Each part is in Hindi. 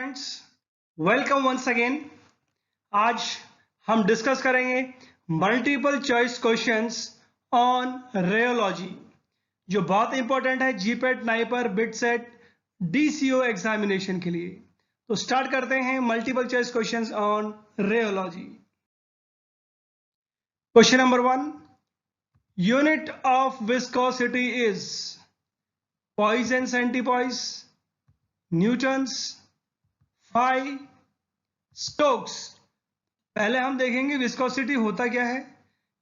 Friends, welcome once again. आज हम डिस्कस करेंगे multiple choice questions on rheology, जो बहुत इंपॉर्टेंट है GPAT, NIPER, BITSAT, DCO examination के लिए। तो स्टार्ट करते हैं multiple choice questions on rheology. Question number 1, unit of viscosity is poise and centipoise, newtons, phi, stokes. पहले हम देखेंगे विस्कोसिटी होता क्या है।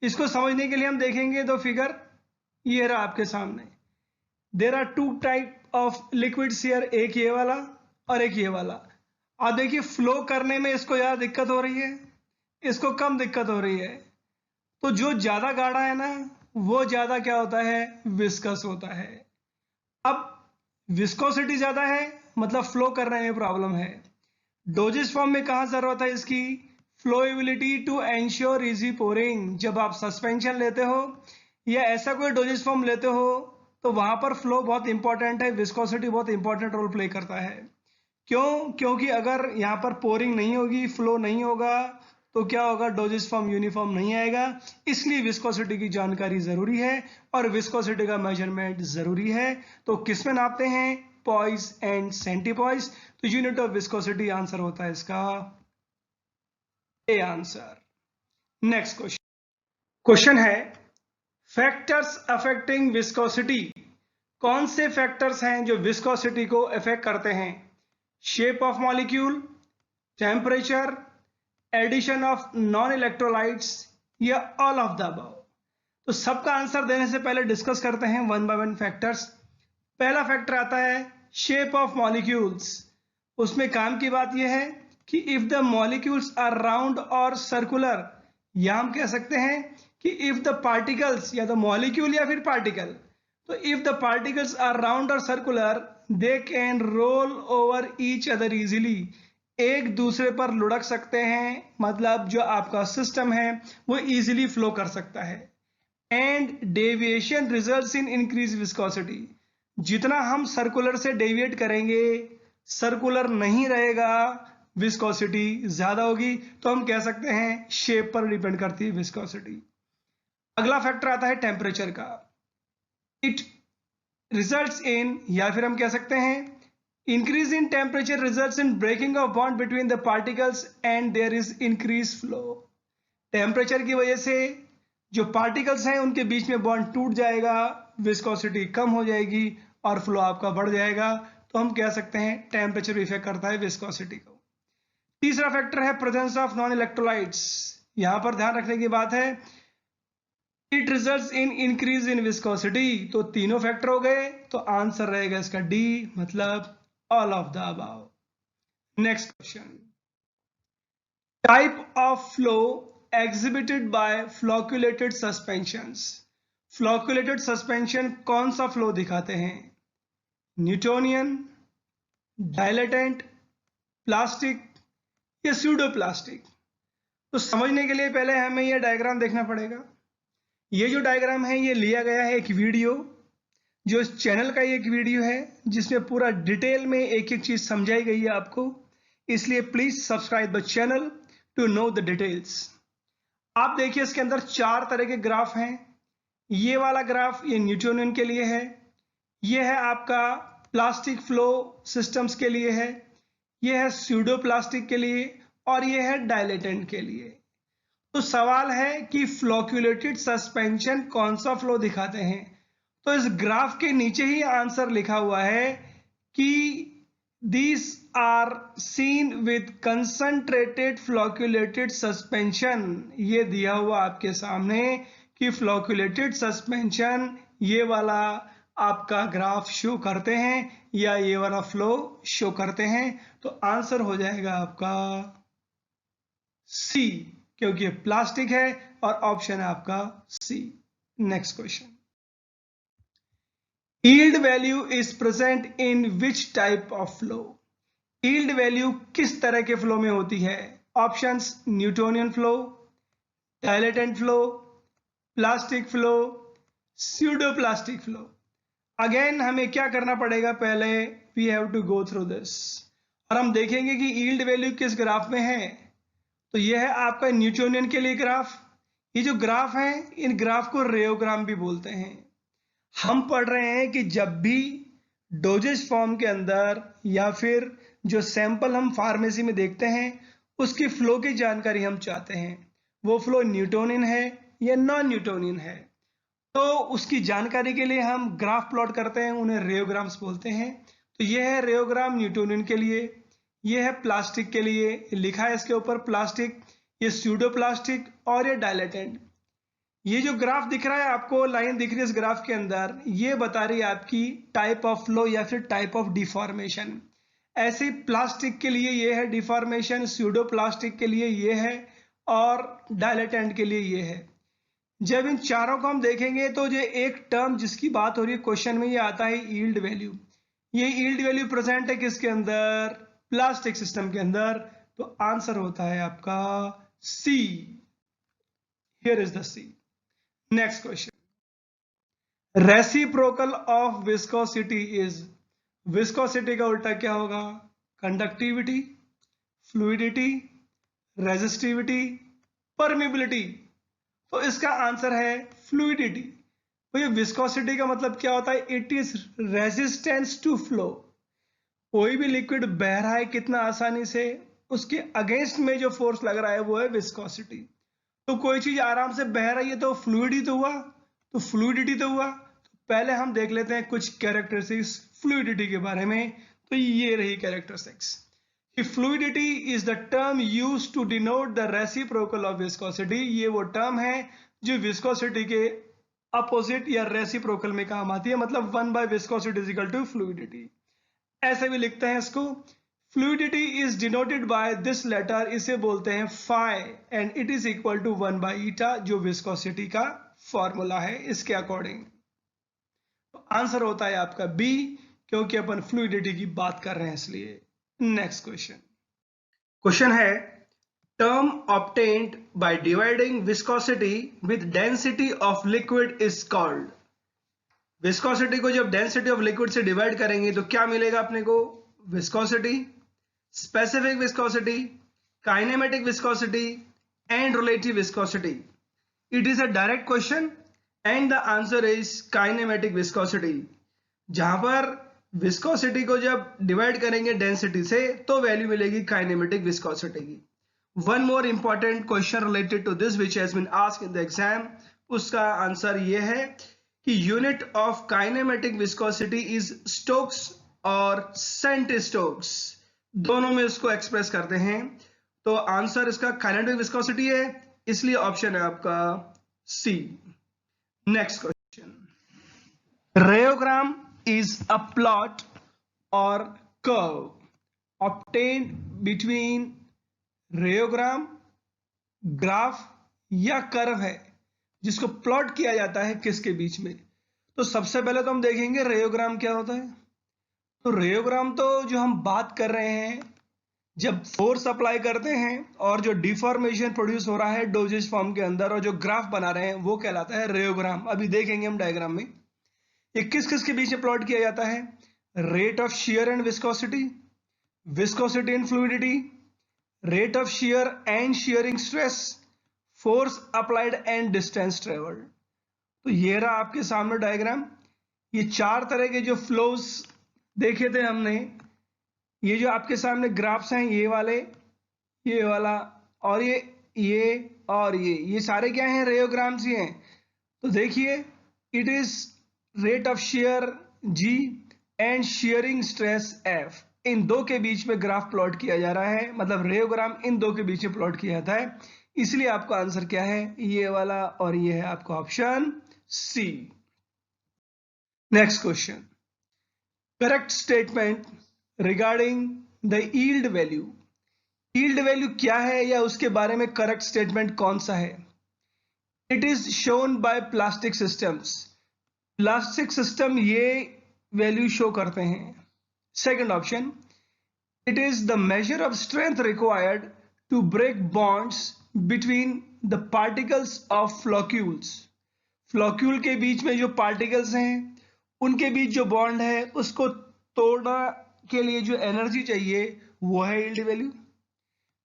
इसको समझने के लिए हम देखेंगे दो फिगर, ये रहा आपके सामने। There are two type of liquids here, एक ये वाला और एक ये वाला। आप देखिए फ्लो करने में इसको ज्यादा दिक्कत हो रही है, इसको कम दिक्कत हो रही है। तो जो ज्यादा गाढ़ा है ना, वो ज्यादा क्या होता है, विस्कस होता है। अब विस्कोसिटी ज्यादा है मतलब फ्लो करने में प्रॉब्लम है। डोजेस फॉर्म में कहां जरूरत है इसकी, flowability to ensure easy pouring. जब आप सस्पेंशन लेते हो या ऐसा कोई डोजेस फॉर्म लेते हो तो वहां पर फ्लो बहुत इंपॉर्टेंट है, विस्कोसिटी बहुत इंपॉर्टेंट रोल प्ले करता है। क्योंकि अगर यहाँ पर पोरिंग नहीं होगी, फ्लो नहीं होगा, तो क्या होगा, डोजेस फॉर्म यूनिफॉर्म नहीं आएगा। इसलिए विस्कोसिटी की जानकारी जरूरी है और विस्कोसिटी का मेजरमेंट जरूरी है। तो किसमें नापते हैं, पॉइस एंड सेंटीपॉइस। तो यूनिट ऑफ विस्कोसिटी आंसर होता है इसका ए आंसर। नेक्स्ट क्वेश्चन है, फैक्टर्स अफेक्टिंग विस्कोसिटी। कौन से फैक्टर्स हैं जो विस्कोसिटी को अफेक्ट करते हैं? Shape of molecule, temperature, addition of non electrolytes या ऑल ऑफ द अबव। तो सबका आंसर देने से पहले डिस्कस करते हैं वन बाय वन फैक्टर्स। पहला फैक्टर आता है शेप ऑफ मॉलिक्यूल्स। उसमें काम की बात यह है कि if the molecules are round और सर्कुलर, या हम कह सकते हैं कि इफ द पार्टिकल्स, या द मॉलिक्यूल या फिर पार्टिकल, तो if the particles are round और circular they can roll over each other easily. एक दूसरे पर लुढ़क सकते हैं, मतलब जो आपका सिस्टम है वो इजीली फ्लो कर सकता है। And deviation results in increase viscosity. जितना हम सर्कुलर से डेविएट करेंगे, सर्कुलर नहीं रहेगा, विस्कोसिटी ज्यादा होगी। तो हम कह सकते हैं शेप पर डिपेंड करती है विस्कोसिटी। अगला फैक्टर आता है टेम्परेचर का। इट रिजल्ट्स इन, या फिर हम कह सकते हैं increase in temperature results in breaking of bond between the particles and there is increase flow. Temperature की वजह से जो पार्टिकल्स हैं उनके बीच में बॉन्ड टूट जाएगा, विस्कोसिटी कम हो जाएगी और फ्लो आपका बढ़ जाएगा। तो हम कह सकते हैं टेम्परेचर इफेक्ट करता है विस्कोसिटी को। तीसरा फैक्टर है प्रेजेंस ऑफ नॉन इलेक्ट्रोलाइट्स। यहां पर ध्यान रखने की बात है, it results in increase in viscosity. तो तीनों फैक्टर हो गए, तो आंसर रहेगा इसका डी, मतलब all of the above. Next question, type of flow exhibited by flocculated suspensions। Flocculated suspension कौन सा फ्लो दिखाते हैं? न्यूटोनियन, डायलेटेंट, प्लास्टिक या स्यूडोप्लास्टिक। तो समझने के लिए पहले हमें यह डायग्राम देखना पड़ेगा। ये जो डायग्राम है ये लिया गया है एक वीडियो, जो इस चैनल का एक वीडियो है जिसमें पूरा डिटेल में एक एक चीज समझाई गई है आपको। इसलिए please subscribe the channel to know the details. आप देखिए इसके अंदर चार तरह के ग्राफ हैं। ये वाला ग्राफ ये न्यूटोनियन के लिए है, ये है आपका प्लास्टिक फ्लो सिस्टम्स के लिए है, ये है स्यूडो प्लास्टिक के लिए और ये है डायलेटेंट के लिए। तो सवाल है कि फ्लोक्युलेटेड सस्पेंशन कौन सा फ्लो दिखाते हैं? तो इस ग्राफ के नीचे ही आंसर लिखा हुआ है कि these are seen with concentrated flocculated suspension। ये दिया हुआ आपके सामने कि फ्लोक्युलेटेड सस्पेंशन ये वाला आपका ग्राफ शो करते हैं या ये वाला फ्लो शो करते हैं। तो आंसर हो जाएगा आपका सी, क्योंकि प्लास्टिक है और ऑप्शन है आपका C. Next question, yield value is present in which type of flow. Yield value किस तरह के फ्लो में होती है? Options Newtonian flow, dilatant flow, plastic flow, pseudoplastic flow. Again हमें क्या करना पड़ेगा, पहले we have to go through this. और हम देखेंगे कि यील्ड वैल्यू किस ग्राफ में है। तो यह है आपका न्यूटोनियन के लिए ग्राफ। ये जो ग्राफ है, इन ग्राफ को रेयोग्राम भी बोलते हैं। हम पढ़ रहे हैं कि जब भी डोजेज फॉर्म के अंदर या फिर जो सैंपल हम फार्मेसी में देखते हैं उसकी फ्लो की जानकारी हम चाहते हैं, वो फ्लो न्यूटोनियन है या नॉन न्यूटोनियन है। तो उसकी जानकारी के लिए हम ग्राफ प्लॉट करते हैं, उन्हें रेयोग्राम्स बोलते हैं। तो यह है रेयोग्राम न्यूटोनियन के लिए, यह है प्लास्टिक के लिए, लिखा है इसके ऊपर प्लास्टिक, ये स्यूडो प्लास्टिक और ये डायलेटेंट। ये जो ग्राफ दिख रहा है आपको, लाइन दिख रही है इस ग्राफ के अंदर, ये बता रही है आपकी टाइप ऑफ फ्लो या फिर टाइप ऑफ डिफॉर्मेशन। ऐसे प्लास्टिक के लिए ये है डिफॉर्मेशन, स्यूडो प्लास्टिक के लिए ये है और डायलेटेंट के लिए ये है। जब इन चारों को हम देखेंगे तो जो एक टर्म जिसकी बात हो रही है क्वेश्चन में, ये आता है यील्ड वैल्यू। ये यील्ड वैल्यू प्रेजेंट है किसके अंदर? प्लास्टिक सिस्टम के अंदर। तो आंसर होता है आपका C. Here is the C. Next question, reciprocal of viscosity is. Viscosity का उल्टा क्या होगा? Conductivity, fluidity, resistivity, permeability. तो इसका आंसर है फ्लूइडिटी। तो ये विस्कोसिटी का मतलब क्या होता है? It is resistance to flow. कोई भी लिक्विड बह रहा है कितना आसानी से, उसके अगेंस्ट में जो फोर्स लग रहा है वो है विस्कोसिटी। तो कोई चीज आराम से बह रही है तो फ्लूइड ही तो हुआ, तो फ्लूइडिटी तो हुआ। तो पहले हम देख लेते हैं कुछ कैरेक्टरिस्टिक्स फ्लूइडिटी के बारे में। तो ये रही characteristics. Fluidity is the term used to denote the reciprocal of viscosity. ये वो टर्म है जो विस्कोसिटी के अपोजिट या रेसिप्रोकल में काम आती है, मतलब 1 by viscosity is equal to fluidity. ऐसे भी लिखते हैं इसको। Fluidity is denoted by this letter, इसे बोलते हैं phi, and it is equal to 1 by eta, जो विस्कोसिटी का फॉर्मूला है इसके अकॉर्डिंग। तो आंसर होता है आपका बी, क्योंकि अपन फ्लूइडिटी की बात कर रहे हैं इसलिए। नेक्स्ट क्वेश्चन है, term obtained by dividing viscosity with density of liquid is called. Viscosity को जब डेंसिटी ऑफ लिक्विड से डिवाइड करेंगे तो क्या मिलेगा अपने को? Viscosity, specific viscosity, kinematic viscosity and relative viscosity. It is a direct question and the answer is kinematic viscosity. जहां पर विस्कोसिटी को जब डिवाइड करेंगे डेंसिटी से तो वैल्यू मिलेगी काइनेमेटिक विस्कोसिटी की। One more important question related to this which has been asked in the exam, उसका आंसर ये है कि unit of kinematic viscosity is stokes और सेंट स्टोक्स, दोनों में इसको एक्सप्रेस करते हैं। तो आंसर इसका काइनेमेटिक विस्कोसिटी है, इसलिए ऑप्शन है आपका C. Next question, rheogram is a plot or curve obtained between rheogram, graph या कर्व है जिसको प्लॉट किया जाता है किसके बीच में। तो सबसे पहले तो हम देखेंगे रेयोग्राम क्या होता है। तो रेयोग्राम तो जो हम बात कर रहे हैं, जब फोर्स अप्लाई करते हैं और जो डिफॉर्मेशन प्रोड्यूस हो रहा है डोजेज फॉर्म के अंदर और जो ग्राफ बना रहे हैं वो कहलाता है रेयोग्राम। अभी देखेंगे हम डायग्राम में ये किस किस के बीच में प्लॉट किया जाता है। Rate of shear and viscosity, viscosity and fluidity, rate of shear and shearing stress, force applied and distance travelled. तो ये रहा आपके सामने डायग्राम। ये चार तरह के जो फ्लोज देखे थे हमने, ये जो आपके सामने ग्राफ्स हैं, ये वाले, ये वाला और ये और ये सारे क्या हैं? रेयोग्राम्स ही हैं। तो देखिए, it is rate of share G and sharing stress F, इन दो के बीच में ग्राफ प्लॉट किया जा रहा है, मतलब रेयोग्राम इन दो के बीच में प्लॉट किया जाता है। इसलिए आपका आंसर क्या है? ये वाला, और ये है आपका option C. Next question, correct statement regarding the yield value. Yield value क्या है या उसके बारे में करेक्ट स्टेटमेंट कौन सा है? It is shown by plastic systems. Plastic system ये वैल्यू शो करते हैं। Second option, it is the measure of strength required to break bonds between the particles of floccules. Floccule के बीच में जो पार्टिकल्स हैं उनके बीच जो बॉन्ड है उसको तोड़ना के लिए जो एनर्जी चाहिए वो है yield value.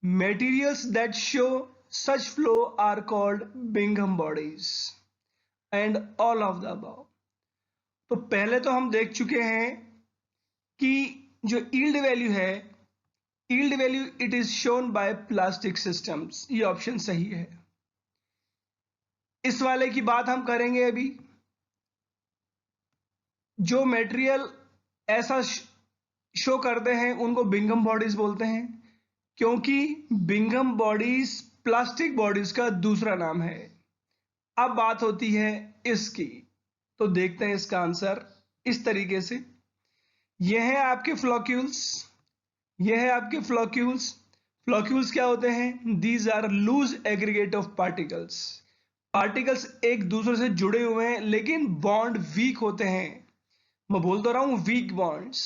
Materials that show such flow are called Bingham bodies and all of the above। तो पहले तो हम देख चुके हैं कि जो यील्ड वैल्यू है, yield value it is shown by plastic systems, ये ऑप्शन सही है। इस वाले की बात हम करेंगे अभी। जो मटेरियल ऐसा शो करते हैं उनको बिंघम बॉडीज बोलते हैं, क्योंकि बिंघम बॉडीज प्लास्टिक बॉडीज का दूसरा नाम है। अब बात होती है इसकी, तो देखते हैं इसका आंसर इस तरीके से। यह है आपके फ्लोक्यूल्स, यह है आपके फ्लोक्यूल्स। फ्लोक्यूल्स क्या होते हैं? These are loose aggregate of particles. Particles एक दूसरे से जुड़े हुए हैं लेकिन बॉन्ड वीक होते हैं। मैं बोल तो रहा हूं weak bonds.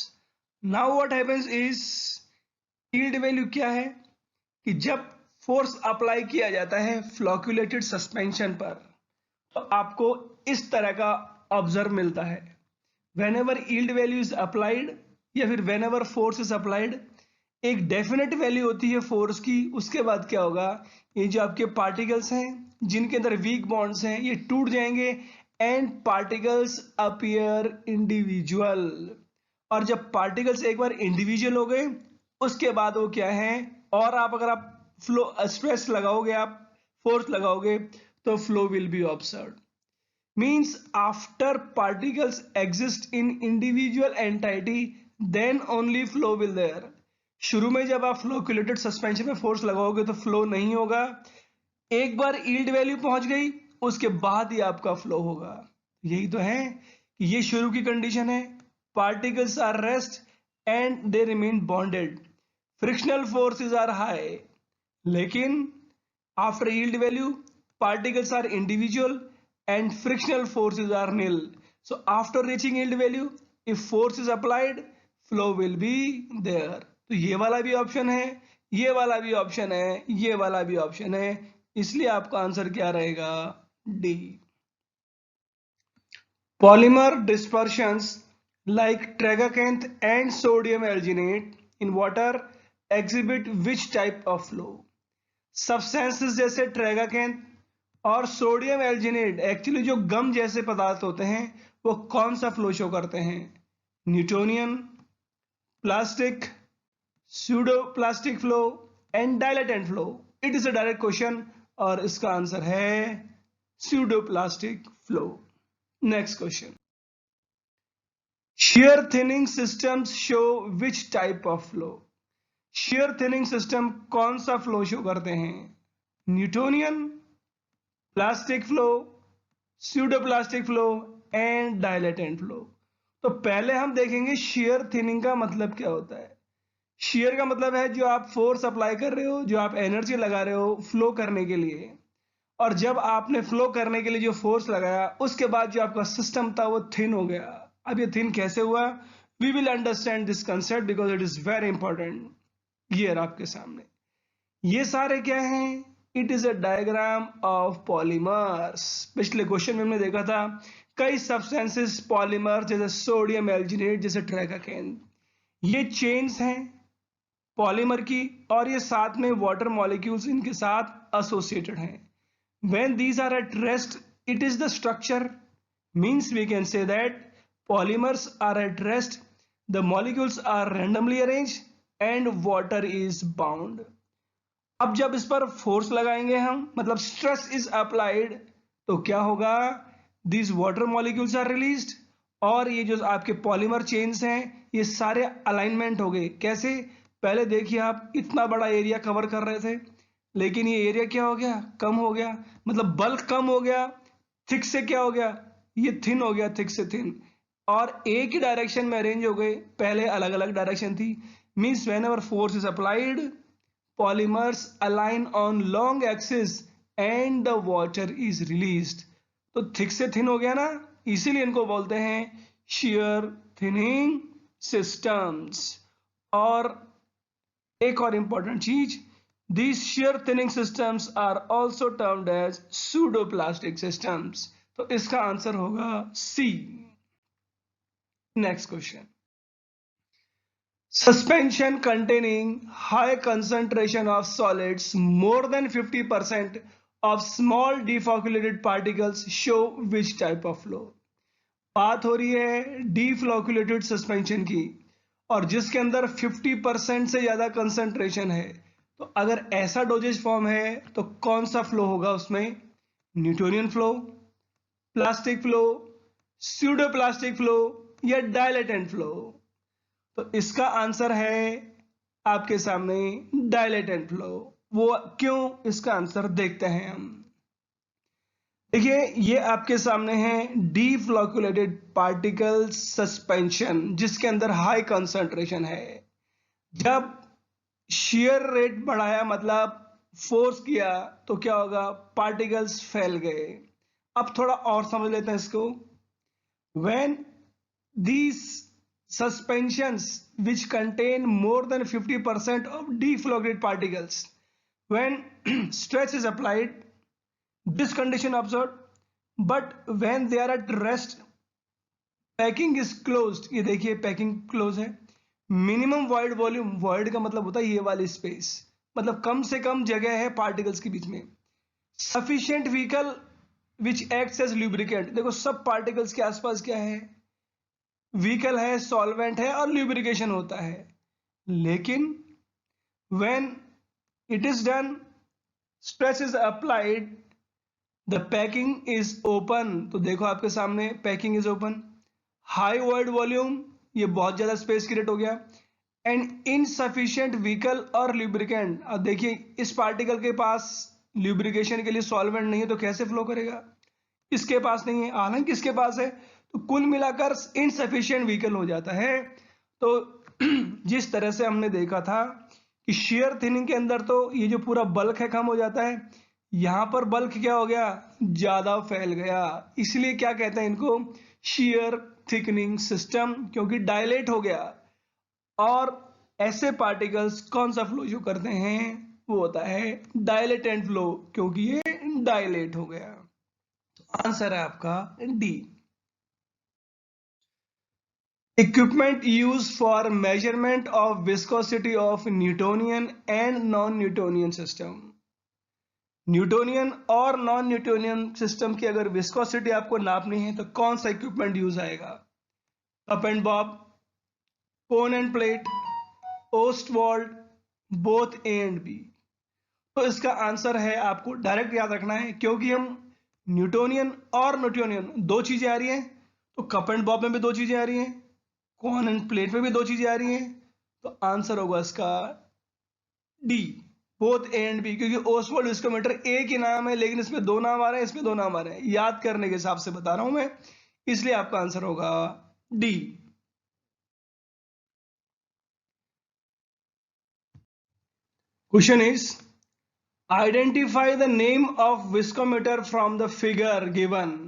Now what happens is, yield value क्या है कि जब फोर्स अप्लाई किया जाता है फ्लोक्यूलेटेड सस्पेंशन पर, तो आपको इस तरह का ऑब्जर्व मिलता है। whenever yield value is applied या फिर whenever force is applied, एक डेफिनेट वैल्यू होती है फोर्स की। उसके बाद क्या होगा, ये जो आपके पार्टिकल्स हैं जिनके अंदर वीक बॉन्ड्स हैं ये टूट जाएंगे एंड पार्टिकल्स अपीयर इंडिविजुअल। और जब पार्टिकल्स एक बार इंडिविजुअल हो गए उसके बाद वो क्या है, और आप अगर आप फ्लो स्ट्रेस लगाओगे, आप फोर्स लगाओगे, तो flow will be observed. means after particles exist in individual entity then only flow will there। शुरू में जब आप फ्लोक्यूलेटेड सस्पेंशन में फोर्स लगाओगे तो फ्लो नहीं होगा। एक बार यील्ड वैल्यू पहुंच गई उसके बाद ही आपका फ्लो होगा। यही तो है कि ये शुरू की कंडीशन है, particles are rest and they remain bonded, frictional forces are high. लेकिन after yield value particles are individual and frictional forces are nil। So after reaching yield value, if force is applied, flow will be there। तो ये वाला भी ऑप्शन है, ये वाला भी ऑप्शन है, ये वाला भी ऑप्शन है, इसलिए आपका आंसर क्या रहेगा? D. Polymer dispersions like tragacanth and sodium alginate in water exhibit which type of flow? Substances जैसे ट्रेगाकेंथ और सोडियम एल्जिनेट एक्चुअली जो गम जैसे पदार्थ होते हैं वो कौन सा फ्लो शो करते हैं? Newtonian, plastic, pseudo plastic flow and dilatant flow. It is a direct question और इसका आंसर है pseudo plastic flow. Next question, shear thinning systems show which type of flow? shear thinning system कौन सा फ्लो शो करते हैं? Newtonian, plastic flow, pseudo plastic flow and dilatant flow. तो पहले हम देखेंगे shear थिनिंग का मतलब क्या होता है। shear का मतलब है जो आप फोर्स अप्लाई कर रहे हो, जो आप एनर्जी लगा रहे हो फ्लो करने के लिए, और जब आपने फ्लो करने के लिए जो फोर्स लगाया उसके बाद जो आपका सिस्टम था वो थिन हो गया। अब ये थिन कैसे हुआ? We will understand this concept because it is very important. ये आपके सामने ये सारे क्या हैं? It is a diagram of polymers. पिछले क्वेश्चन में हमने देखा था कई सब्सटेंसेस पॉलीमर जैसे सोडियम एल्जिनेट, जैसे ट्रेगाकेन, ये चेन्स हैं पॉलीमर की, और ये साथ में वाटर मॉलिक्यूल्स इनके साथ एसोसिएटेड हैं। When these are at rest, it is the structure, means we can say that polymers are at rest, the molecules are randomly arranged and water is bound। अब जब इस पर फोर्स लगाएंगे हम, मतलब स्ट्रेस इज अप्लाइड, तो क्या होगा? these water molecules are released और ये जो आपके पॉलीमर चेन्स हैं ये सारे अलाइनमेंट हो गए। कैसे? पहले देखिए आप इतना बड़ा एरिया कवर कर रहे थे लेकिन ये एरिया क्या हो गया? कम हो गया, मतलब बल्क कम हो गया। थिक से क्या हो गया? ये थिन हो गया, थिक से थिन, और एक ही डायरेक्शन में अरेंज हो गए, पहले अलग अलग डायरेक्शन थी। Means when ever force is applied polymers align on long axis and the water is released. तो थिक से थिन हो गया ना, इसीलिए इनको बोलते हैं shear थिनिंग सिस्टम्स। और एक और इंपॉर्टेंट चीज, these shear thinning systems are also termed as pseudoplastic systems। तो इसका आंसर होगा C. Next question, Suspension containing high concentration of solids more than 50% of small deflocculated particles show which type of flow. बात हो रही है डिफ्लोकुलेटेड सस्पेंशन की और जिसके अंदर 50% से ज्यादा कंसंट्रेशन है, तो अगर ऐसा डोजेज फॉर्म है तो कौन सा फ्लो होगा उसमें? Newtonian flow, plastic flow, pseudoplastic flow या डायलेटेंट फ्लो? तो इसका आंसर है आपके सामने डायलेटेंट फ्लो। वो क्यों, इसका आंसर देखते हैं हम। देखिए ये आपके सामने है डीफ्लोकुलेटेड पार्टिकल सस्पेंशन जिसके अंदर हाई कंसंट्रेशन है। जब शेयर रेट बढ़ाया मतलब फोर्स किया तो क्या होगा? पार्टिकल्स फैल गए। अब थोड़ा और समझ लेते हैं इसको। When these suspensions which contain more than 50% of deflocculated particles, when stress is applied, this condition observed, but when they are at rest, packing is closed. ये देखिए पैकिंग क्लोज है। मिनिमम वॉइड वॉल्यूम, वॉइड का मतलब होता है ये वाली स्पेस, मतलब कम से कम जगह है पार्टिकल्स के बीच में। Sufficient vehicle which acts as lubricant, देखो सब पार्टिकल्स के आसपास क्या है? व्हीकल है, सॉल्वेंट है और ल्यूब्रिकेशन होता है। लेकिन when it is done, stress is applied, the packing is open. तो देखो आपके सामने packing is open. High word volume, ये बहुत ज्यादा स्पेस क्रिएट हो गया। एंड इनसफिशिएंट व्हीकल और ल्यूब्रिकेंट, अब देखिए इस पार्टिकल के पास ल्यूब्रिकेशन के लिए सॉल्वेंट नहीं है तो कैसे फ्लो करेगा? इसके पास नहीं है, हालांकि इसके पास है, तो कुल मिलाकर इनसफिशिएंट व्हीकल हो जाता है। तो जिस तरह से हमने देखा था कि शेयर थिनिंग के अंदर तो ये जो पूरा बल्क है कम हो जाता है, यहां पर बल्क क्या हो गया? ज्यादा फैल गया। इसलिए क्या कहते हैं इनको? शेयर थिकनिंग सिस्टम, क्योंकि डायलेट हो गया। और ऐसे पार्टिकल्स कौन सा फ्लो जो करते हैं? वो होता है डायलेटेंट फ्लो, क्योंकि ये डायलेट हो गया। तो आंसर है आपका D. Equipment used for measurement of viscosity of Newtonian and non-Newtonian system. Newtonian और नॉन न्यूटोनियन सिस्टम की अगर विस्कोसिटी आपको नापनी है तो कौन सा इक्विपमेंट यूज आएगा? Cup and bob, cone and plate, Ostwald, both A and b. तो इसका आंसर है, आपको डायरेक्ट याद रखना है, क्योंकि हम न्यूटोनियन और न्यूटोनियन दो चीजें आ रही हैं, तो कप एंड बॉब में भी दो चीजें आ रही हैं, कॉन एंड प्लेट में भी दो चीजें आ रही हैं। तो आंसर होगा इसका D, both A and B, क्योंकि ओस्वाल्ड विस्कोमीटर एक ही नाम है लेकिन इसमें दो नाम आ रहे हैं, इसमें दो नाम आ रहे हैं। याद करने के हिसाब से बता रहा हूं मैं, इसलिए आपका आंसर होगा D. Question is identify the name of viscometer from the figure given.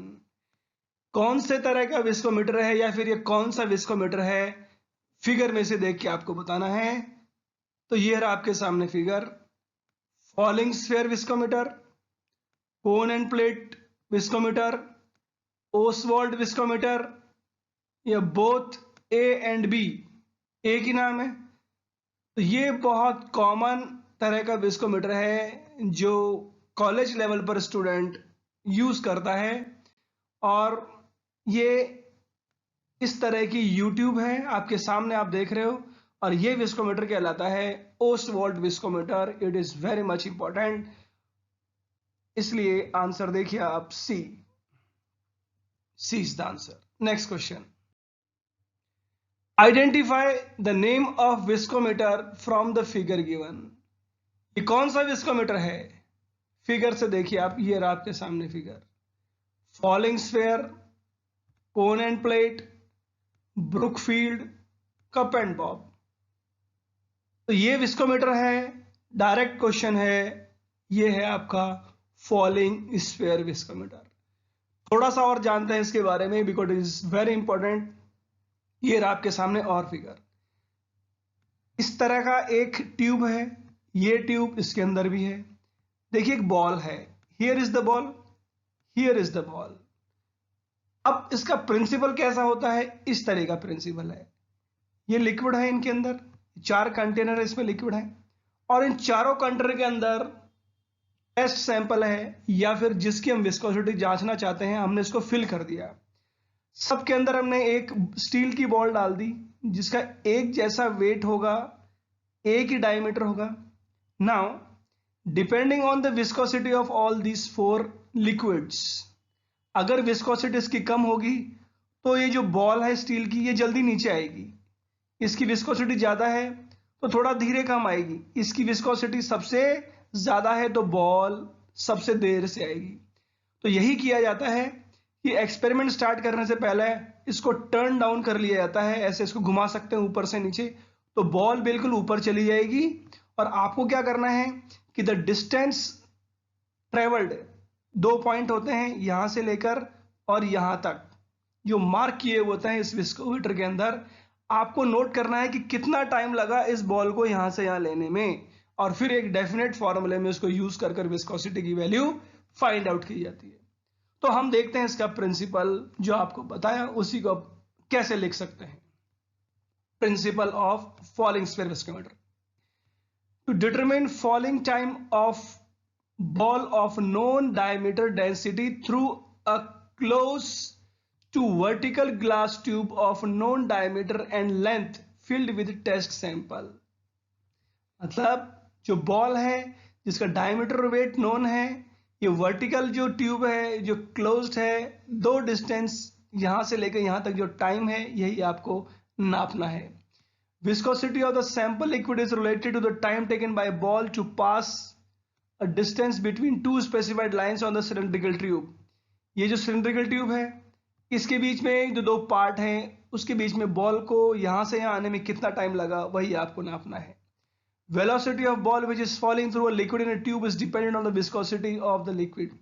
कौन से तरह का विस्कोमीटर है या फिर ये कौन सा विस्कोमीटर है, फिगर में से देख के आपको बताना है। तो ये रहा आपके सामने figure. Falling sphere viscometer, cone and plate viscometer, Oswald viscometer, या बोथ ए एंड बी, एक ही नाम है। तो ये बहुत कॉमन तरह का विस्कोमीटर है जो कॉलेज लेवल पर स्टूडेंट यूज करता है। और ये इस तरह की यूट्यूब है आपके सामने, आप देख रहे हो। और ये विस्कोमीटर कहलाता है Ostwald viscometer. It is very much important, इसलिए आंसर देखिए आप C. C is the answer. Next question, identify the name of viscometer from the figure given. ये कौन सा विस्कोमीटर है? फिगर से देखिए आप, ये रहा आपके सामने figure. Falling sphere, cone and plate, Brookfield, cup and Bob. तो ये विस्कोमीटर है। डायरेक्ट क्वेश्चन है, ये है आपका फॉलिंग स्फीयर विस्कोमीटर। थोड़ा सा और जानते हैं इसके बारे में, because it is very important. ये रहा आपके सामने और फिगर। इस तरह का एक ट्यूब है, ये ट्यूब इसके अंदर भी है। देखिए एक बॉल है, here is the ball, here is the ball. अब इसका प्रिंसिपल कैसा होता है? इस तरह का प्रिंसिपल है। ये लिक्विड है इनके अंदर, 4 कंटेनर इसमें लिक्विड है और इन चारों कंटेनर के अंदर टेस्ट सैंपल है या फिर जिसकी हम विस्कोसिटी जांचना चाहते हैं, हमने इसको फिल कर दिया। सबके अंदर हमने एक स्टील की बॉल डाल दी जिसका एक जैसा वेट होगा, एक ही डायमीटर होगा। Now depending on the viscosity of all these 4 liquids, अगर विस्कोसिटी इसकी कम होगी तो ये जो बॉल है स्टील की ये जल्दी नीचे आएगी। इसकी विस्कोसिटी ज्यादा है तो थोड़ा धीरे कम आएगी। इसकी विस्कोसिटी सबसे ज्यादा है तो बॉल सबसे देर से आएगी। तो यही किया जाता है कि एक्सपेरिमेंट स्टार्ट करने से पहले इसको टर्न डाउन कर लिया जाता है, ऐसे इसको घुमा सकते हैं ऊपर से नीचे, तो बॉल बिल्कुल ऊपर चली जाएगी। और आपको क्या करना है कि द डिस्टेंस ट्रेवल्ड, 2 पॉइंट होते हैं यहां से लेकर और यहां तक, जो मार्क किए होते हैं इस विस्कोमीटर के अंदर। आपको नोट करना है कि कितना टाइम लगा इस बॉल को यहां से यहां लेने में, और फिर एक डेफिनेट फॉर्मूले में उसको यूज कर विस्कोसिटी की वैल्यू फाइंड आउट की जाती है। तो हम देखते हैं इसका प्रिंसिपल जो आपको बताया उसी को कैसे लिख सकते हैं। Principle of falling sphere viscometer. To determine falling time of ball of known diameter density through a close to vertical glass tube of known diameter and length filled with test sample। मतलब जो बॉल है जिसका डायमीटर और वेट नोन है, ये वर्टिकल जो ट्यूब है जो क्लोज्ड है, 2 डिस्टेंस यहां से लेकर यहां तक जो टाइम है यही आपको नापना है। Viscosity of the sample liquid is related to the time taken by ball to pass a distance between 2 specified lines on the cylindrical tube. ये जो सिलेंड्रिकल ट्यूब है इसके बीच में जो 2 पार्ट हैं उसके बीच में बॉल को यहां से यहां आने में कितना टाइम लगा वही आपको नापना है। Velocity of ball which is falling through a liquid in a tube is dependent on the viscosity of the liquid.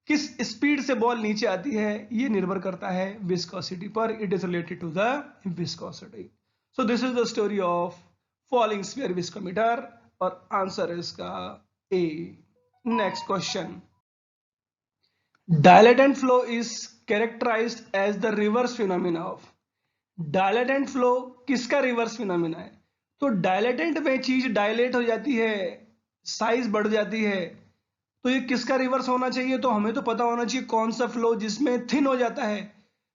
किस स्पीड से बॉल नीचे आती है ये निर्भर करता है विस्कोसिटी पर। It is related to the viscosity. So this is the story of falling sphere viscometer और आंसर है इसका A. Next question. Dilatant flow is characterized as the reverse phenomena of। dilatant flow किसका रिवर्स फिनोमिना है? तो डायलेटेंट में चीज डायलेट हो जाती है, साइज बढ़ जाती है, तो ये किसका रिवर्स होना चाहिए? तो हमें तो पता होना चाहिए कौन सा फ्लो जिसमें थिन हो जाता है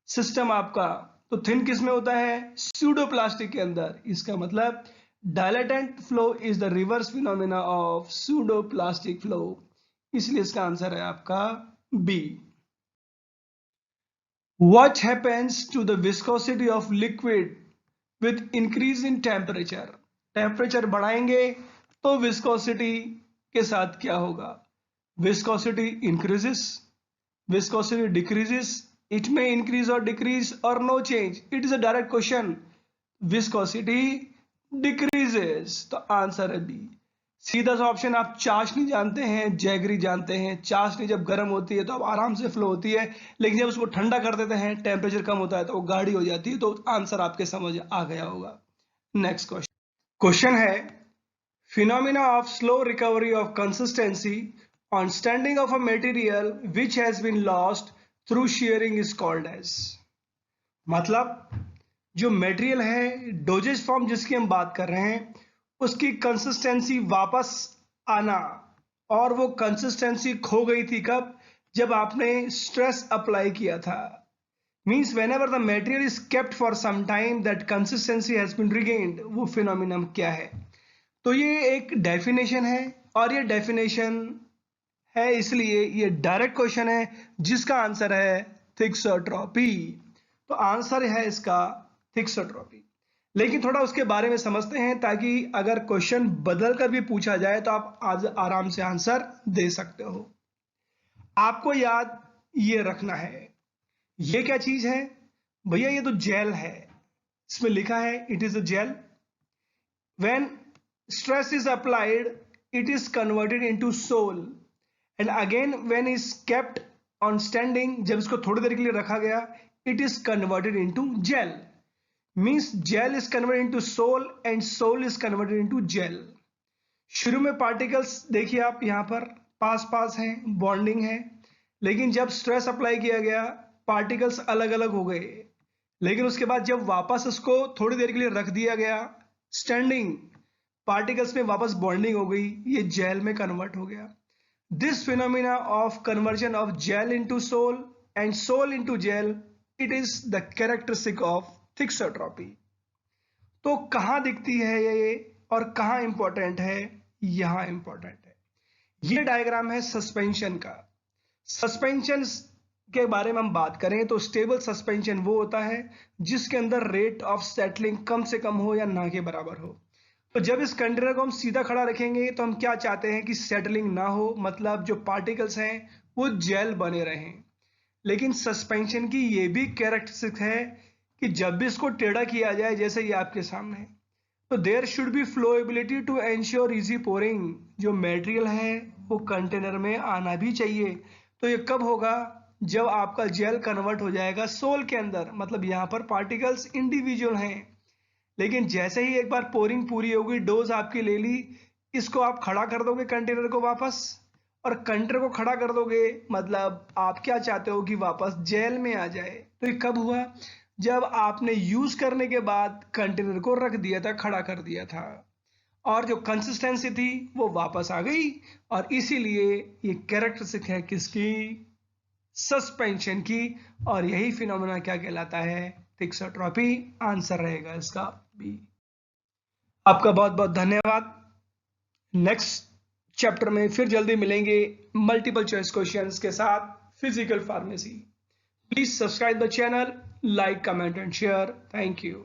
सिस्टम आपका। तो थिन किस में होता है? स्यूडोप्लास्टिक के अंदर। इसका मतलब dilatant flow is the reverse phenomena of pseudoplastic flow, इसलिए इसका आंसर है आपका B। What happens to the viscosity of liquid with increase in temperature? Temperature बढ़ाएंगे तो विस्कोसिटी के साथ क्या होगा? Viscosity increases, viscosity decreases, it में इंक्रीज और डिक्रीज और no change. It is a direct question. Viscosity decreases, तो आंसर है बी। सीधा सा ऑप्शन। आप चाशनी जानते हैं, जैगरी जानते हैं। चाशनी जब गर्म होती है तो अब आराम से फ्लो होती है, लेकिन जब उसको ठंडा कर देते हैं, टेम्परेचर कम होता है तो वो गाढ़ी हो जाती है। तो आंसर आपके समझ आ गया होगा। Next question. क्वेश्चन है phenomena of slow recovery of consistency on standing of a material which has been lost through shearing is called as. मतलब जो मटेरियल है, डोजेज फॉर्म जिसकी हम बात कर रहे हैं, उसकी कंसिस्टेंसी वापस आना, और वो कंसिस्टेंसी खो गई थी कब? जब आपने स्ट्रेस अप्लाई किया था। Means whenever the material is kept for some time that consistency has been regained. वो फिनोमिनम क्या है? तो ये एक डेफिनेशन है, और ये डेफिनेशन है इसलिए ये डायरेक्ट क्वेश्चन है जिसका आंसर है थिक्सोट्रॉपी। तो आंसर है इसका थिक्सोट्रॉपी। लेकिन थोड़ा उसके बारे में समझते हैं ताकि अगर क्वेश्चन बदल कर भी पूछा जाए तो आप आज आराम से आंसर दे सकते हो। आपको याद ये रखना है, ये क्या चीज है भैया? ये तो जेल है। इसमें लिखा है it is a gel. When stress is applied it is converted into sol, and again when is kept on standing, जब इसको थोड़ी देर के लिए रखा गया, it is converted into gel. Means gel is converted into soul and soul is converted into gel। शुरू में पार्टिकल्स देखिए आप यहां पर पास हैं, बॉन्डिंग है, लेकिन जब स्ट्रेस अप्लाई किया गया पार्टिकल्स अलग अलग हो गए। लेकिन उसके बाद जब वापस उसको थोड़ी देर के लिए रख दिया गया स्टैंडिंग, पार्टिकल्स में वापस बॉन्डिंग हो गई, ये जेल में कन्वर्ट हो गया। This phenomena of conversion of gel into sol and sol into gel, it is the characteristic of thixotropy. तो कहां दिखती है ये और कहां इंपॉर्टेंट है? यहां इंपॉर्टेंट है। ये डायग्राम है सस्पेंशन का। सस्पेंशन के बारे में हम बात करें तो स्टेबल सस्पेंशन वो होता है जिसके अंदर रेट ऑफ सेटलिंग कम से कम हो या ना के बराबर हो। तो जब इस कंटेनर को हम सीधा खड़ा रखेंगे तो हम क्या चाहते हैं कि सेटलिंग ना हो, मतलब जो पार्टिकल्स हैं वो जेल बने रहें। लेकिन सस्पेंशन की ये भी कैरेक्टरिस्टिक है कि जब भी इसको टेढ़ा किया जाए, जैसे ये आपके सामने, तो there should be flowability to ensure easy pouring. जो मटेरियल है वो कंटेनर में आना भी चाहिए। तो ये कब होगा? जब आपका जेल कन्वर्ट हो जाएगा सोल के अंदर, मतलब यहाँ पर पार्टिकल्स इंडिविजुअल हैं, लेकिन जैसे ही एक बार पोरिंग पूरी होगी, डोज आपकी ले ली, इसको आप खड़ा कर दोगे कंटेनर को वापस, और कंटेनर को खड़ा कर दोगे मतलब आप क्या चाहते हो कि वापस जेल में आ जाए। तो ये कब हुआ? जब आपने यूज करने के बाद कंटेनर को रख दिया था, खड़ा कर दिया था, और जो कंसिस्टेंसी थी वो वापस आ गई। और इसीलिए ये कैरेक्टरिस्टिक है किसकी? सस्पेंशन की। और यही फिनोमेना क्या कहलाता है? थिक्सोट्रॉपी। आंसर रहेगा इसका बी। आपका बहुत बहुत धन्यवाद। नेक्स्ट चैप्टर में फिर जल्दी मिलेंगे मल्टीपल चॉइस क्वेश्चंस के साथ physical pharmacy. Please subscribe the channel, like, comment and share. Thank you.